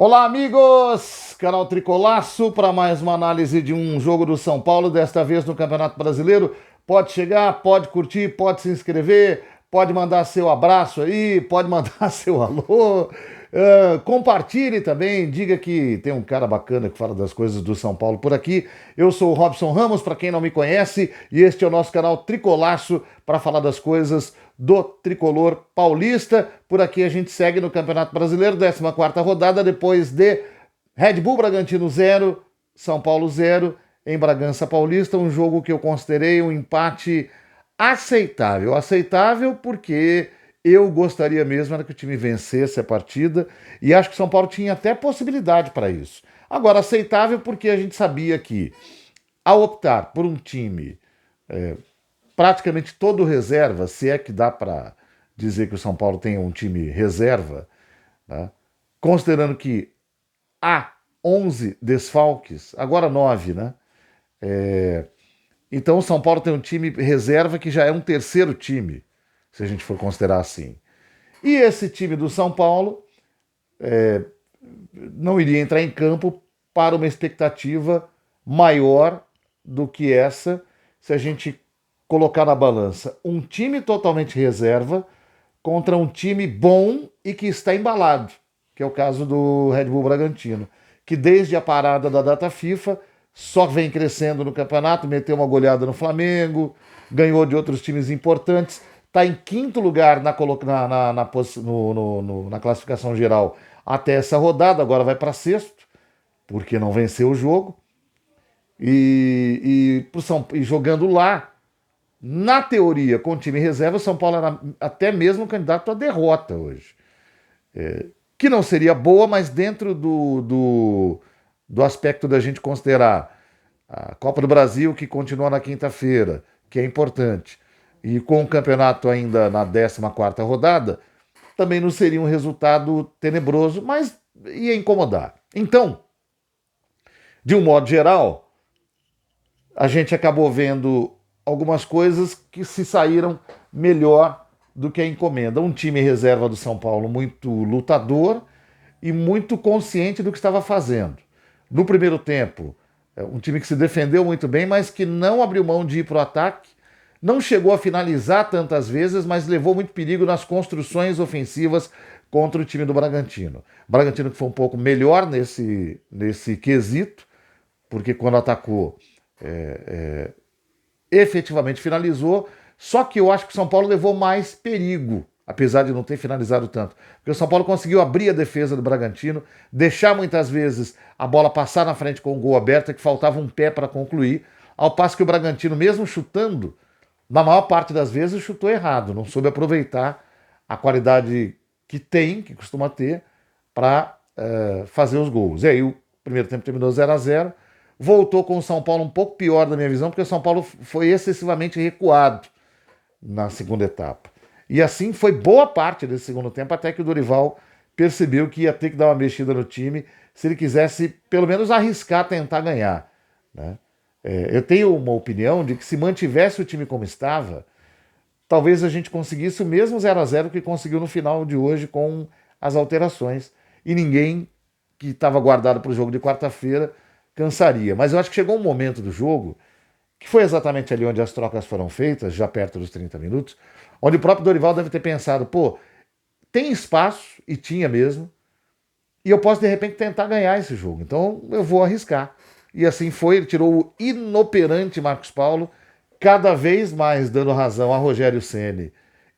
Olá, amigos! Canal Tricolaço para mais uma análise de um jogo do São Paulo, desta vez no Campeonato Brasileiro. Pode chegar, pode curtir, pode se inscrever, pode mandar seu abraço aí, pode mandar seu alô. Compartilhe também, diga que tem um cara bacana que fala das coisas do São Paulo por aqui. Eu sou o Robson Ramos, para quem não me conhece, e este é o nosso canal Tricolaço para falar das coisas do tricolor paulista. Por aqui a gente segue no Campeonato Brasileiro, 14ª rodada, depois de Red Bull Bragantino 0, São Paulo 0, em Bragança Paulista, um jogo que eu considerei um empate aceitável. Aceitável porque eu gostaria mesmo era que o time vencesse a partida e acho que o São Paulo tinha até possibilidade para isso. Agora, aceitável porque a gente sabia que, ao optar por um time praticamente todo reserva, se é que dá para dizer que o São Paulo tem um time reserva, né? Considerando que há 11 desfalques, agora 9, né? Então o São Paulo tem um time reserva que já é um terceiro time, se a gente for considerar assim. E esse time do São Paulo não iria entrar em campo para uma expectativa maior do que essa, se a gente colocar na balança um time totalmente reserva contra um time bom e que está embalado, que é o caso do Red Bull Bragantino, que desde a parada da data FIFA só vem crescendo no campeonato, meteu uma goleada no Flamengo, ganhou de outros times importantes, está em quinto lugar na classificação geral até essa rodada, agora vai para sexto, porque não venceu o jogo, e jogando lá, na teoria, com o time reserva, o São Paulo era até mesmo candidato à derrota hoje. Que não seria boa, mas dentro do aspecto da gente considerar a Copa do Brasil, que continua na quinta-feira, que é importante, e com o campeonato ainda na 14ª rodada, também não seria um resultado tenebroso, mas ia incomodar. Então, de um modo geral, a gente acabou vendo algumas coisas que se saíram melhor do que a encomenda. Um time reserva do São Paulo muito lutador e muito consciente do que estava fazendo. No primeiro tempo, um time que se defendeu muito bem, mas que não abriu mão de ir para o ataque, não chegou a finalizar tantas vezes, mas levou muito perigo nas construções ofensivas contra o time do Bragantino. O Bragantino que foi um pouco melhor nesse quesito, porque quando atacou, efetivamente finalizou, só que eu acho que o São Paulo levou mais perigo, apesar de não ter finalizado tanto. Porque o São Paulo conseguiu abrir a defesa do Bragantino, deixar muitas vezes a bola passar na frente com o gol aberto, que faltava um pé para concluir, ao passo que o Bragantino, mesmo chutando, na maior parte das vezes chutou errado, não soube aproveitar a qualidade que tem, que costuma ter, para fazer os gols. E aí o primeiro tempo terminou 0-0, voltou com o São Paulo um pouco pior da minha visão, porque o São Paulo foi excessivamente recuado na segunda etapa. E assim foi boa parte desse segundo tempo, até que o Dorival percebeu que ia ter que dar uma mexida no time se ele quisesse pelo menos arriscar tentar ganhar, né? Eu tenho uma opinião de que se mantivesse o time como estava, talvez a gente conseguisse o mesmo 0-0 que conseguiu no final de hoje com as alterações. E ninguém que estava guardado para o jogo de quarta-feira cansaria. Mas eu acho que chegou um momento do jogo, que foi exatamente ali onde as trocas foram feitas, já perto dos 30 minutos, onde o próprio Dorival deve ter pensado, pô, tem espaço, e tinha mesmo, e eu posso de repente tentar ganhar esse jogo, então eu vou arriscar. E assim foi, ele tirou o inoperante Marcos Paulo, cada vez mais dando razão a Rogério Ceni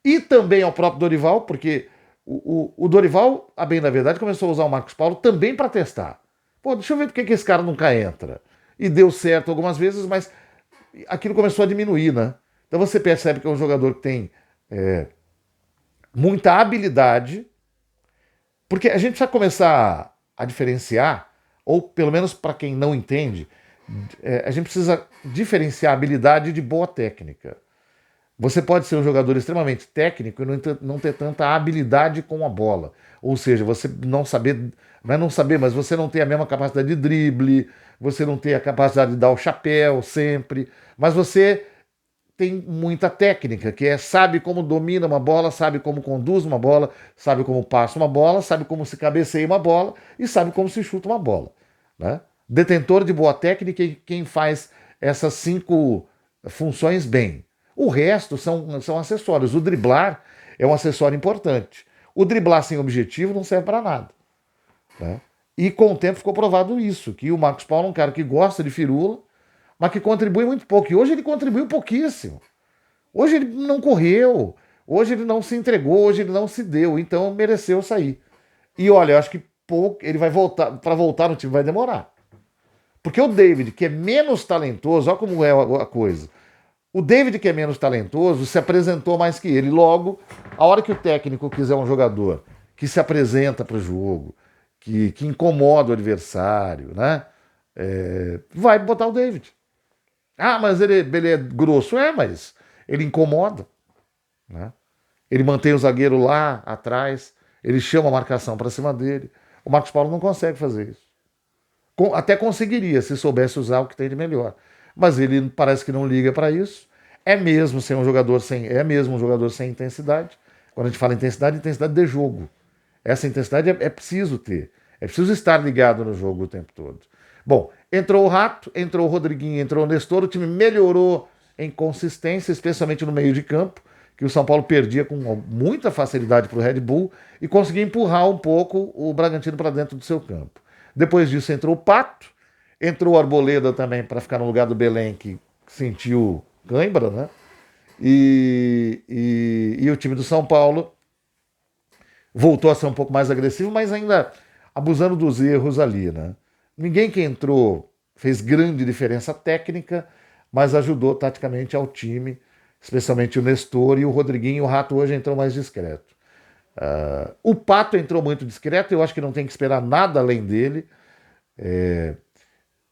e também ao próprio Dorival, porque o Dorival, a bem da verdade, começou a usar o Marcos Paulo também para testar. Pô, deixa eu ver porque que esse cara nunca entra. E deu certo algumas vezes, mas aquilo começou a diminuir, né? Então você percebe que é um jogador que tem muita habilidade, porque a gente precisa começar a diferenciar, ou pelo menos para quem não entende, a gente precisa diferenciar habilidade de boa técnica. Você pode ser um jogador extremamente técnico e não ter tanta habilidade com a bola. Ou seja, você não saber, não é não saber, mas você não tem a mesma capacidade de drible, você não tem a capacidade de dar o chapéu sempre, mas você tem muita técnica, que é sabe como domina uma bola, sabe como conduz uma bola, sabe como passa uma bola, sabe como se cabeceia uma bola e sabe como se chuta uma bola, né? Detentor de boa técnica e quem faz essas 5 funções bem. O resto são acessórios. O driblar é um acessório importante. O driblar sem objetivo não serve para nada, né? E com o tempo ficou provado isso, que o Marcos Paulo é um cara que gosta de firula, mas que contribui muito pouco. E hoje ele contribuiu pouquíssimo. Hoje ele não correu, hoje ele não se entregou, hoje ele não se deu, então mereceu sair. E olha, eu acho que pouco ele vai voltar, para voltar no time vai demorar. Porque o David, que é menos talentoso, olha como é a coisa. O David, que é menos talentoso, se apresentou mais que ele. Logo, a hora que o técnico quiser um jogador que se apresenta para o jogo, que incomoda o adversário, né? Vai botar o David. Ah, mas ele é grosso. Mas ele incomoda, né? Ele mantém o zagueiro lá atrás, ele chama a marcação para cima dele. O Marcos Paulo não consegue fazer isso. Até conseguiria se soubesse usar o que tem de melhor. Mas ele parece que não liga para isso. É mesmo um jogador sem intensidade. Quando a gente fala intensidade de jogo. Essa intensidade é preciso ter. É preciso estar ligado no jogo o tempo todo. Bom, entrou o Rato, entrou o Rodriguinho, entrou o Nestor, o time melhorou em consistência, especialmente no meio de campo, que o São Paulo perdia com muita facilidade para o Red Bull e conseguia empurrar um pouco o Bragantino para dentro do seu campo. Depois disso entrou o Pato, entrou o Arboleda também para ficar no lugar do Belém, que sentiu cãibra, né? E o time do São Paulo voltou a ser um pouco mais agressivo, mas ainda abusando dos erros ali, né? Ninguém que entrou fez grande diferença técnica, mas ajudou taticamente ao time, especialmente o Nestor e o Rodriguinho. O Rato hoje entrou mais discreto. O Pato entrou muito discreto, eu acho que não tem que esperar nada além dele.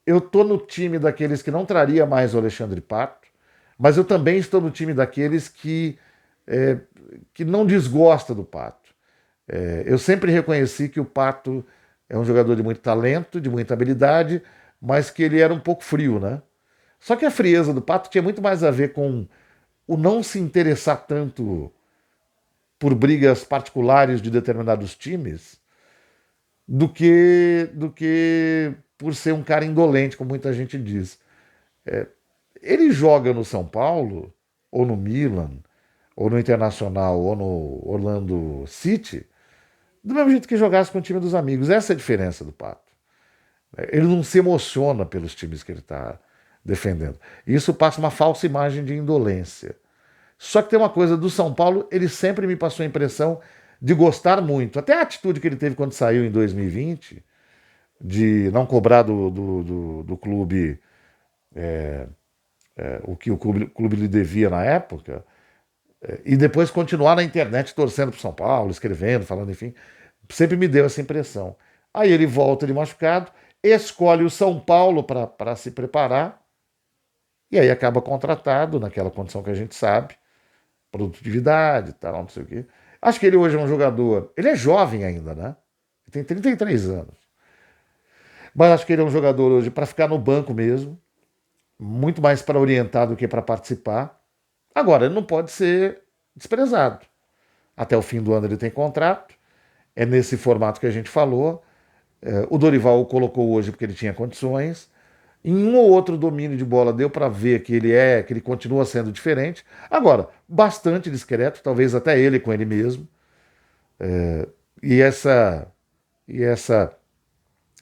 Eu tô no time daqueles que não traria mais o Alexandre Pato, mas eu também estou no time daqueles que não desgosta do Pato. Eu sempre reconheci que o Pato é um jogador de muito talento, de muita habilidade, mas que ele era um pouco frio, né? Só que a frieza do Pato tinha muito mais a ver com o não se interessar tanto por brigas particulares de determinados times do que por ser um cara indolente, como muita gente diz. Ele joga no São Paulo, ou no Milan, ou no Internacional, ou no Orlando City, do mesmo jeito que jogasse com o time dos amigos. Essa é a diferença do Pato. Ele não se emociona pelos times que ele está defendendo. E isso passa uma falsa imagem de indolência. Só que tem uma coisa, do São Paulo, ele sempre me passou a impressão de gostar muito. Até a atitude que ele teve quando saiu em 2020, de não cobrar do clube o que o clube lhe devia na época, e depois continuar na internet torcendo para São Paulo, escrevendo, falando, enfim, sempre me deu essa impressão. Aí ele volta de machucado, escolhe o São Paulo para se preparar, e aí acaba contratado naquela condição que a gente sabe, produtividade e tal, não sei o quê. Acho que ele hoje é um jogador, ele é jovem ainda, né? Ele tem 33 anos. Mas acho que ele é um jogador hoje para ficar no banco mesmo, muito mais para orientar do que para participar. Agora, ele não pode ser desprezado. Até o fim do ano ele tem contrato. É nesse formato que a gente falou. O Dorival o colocou hoje porque ele tinha condições. Em um ou outro domínio de bola deu para ver que ele continua sendo diferente. Agora, bastante discreto, talvez até ele com ele mesmo. E essa,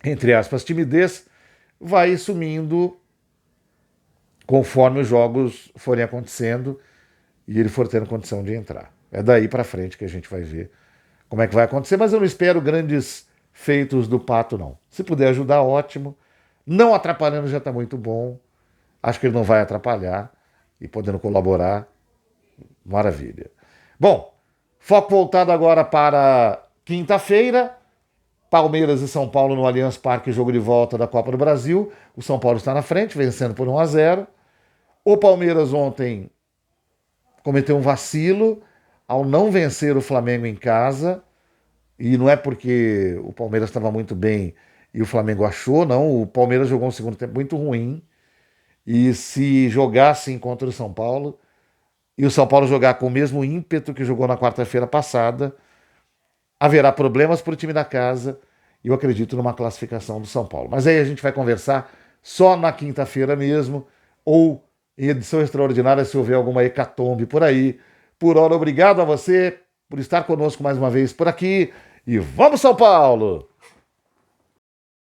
entre aspas, timidez vai sumindo conforme os jogos forem acontecendo e ele for tendo condição de entrar. É daí para frente que a gente vai ver como é que vai acontecer, mas eu não espero grandes feitos do Pato, não. Se puder ajudar, ótimo. Não atrapalhando já está muito bom. Acho que ele não vai atrapalhar e podendo colaborar, maravilha. Bom, foco voltado agora para quinta-feira. Palmeiras e São Paulo no Allianz Parque, jogo de volta da Copa do Brasil. O São Paulo está na frente, vencendo por 1-0. O Palmeiras ontem cometeu um vacilo ao não vencer o Flamengo em casa. E não é porque o Palmeiras estava muito bem e o Flamengo achou, não. O Palmeiras jogou um segundo tempo muito ruim. E se jogasse contra o São Paulo, e o São Paulo jogar com o mesmo ímpeto que jogou na quarta-feira passada, haverá problemas para o time da casa e eu acredito numa classificação do São Paulo. Mas aí a gente vai conversar só na quinta-feira mesmo, ou em edição extraordinária se houver alguma hecatombe por aí. Por hora, obrigado a você por estar conosco mais uma vez por aqui e vamos São Paulo!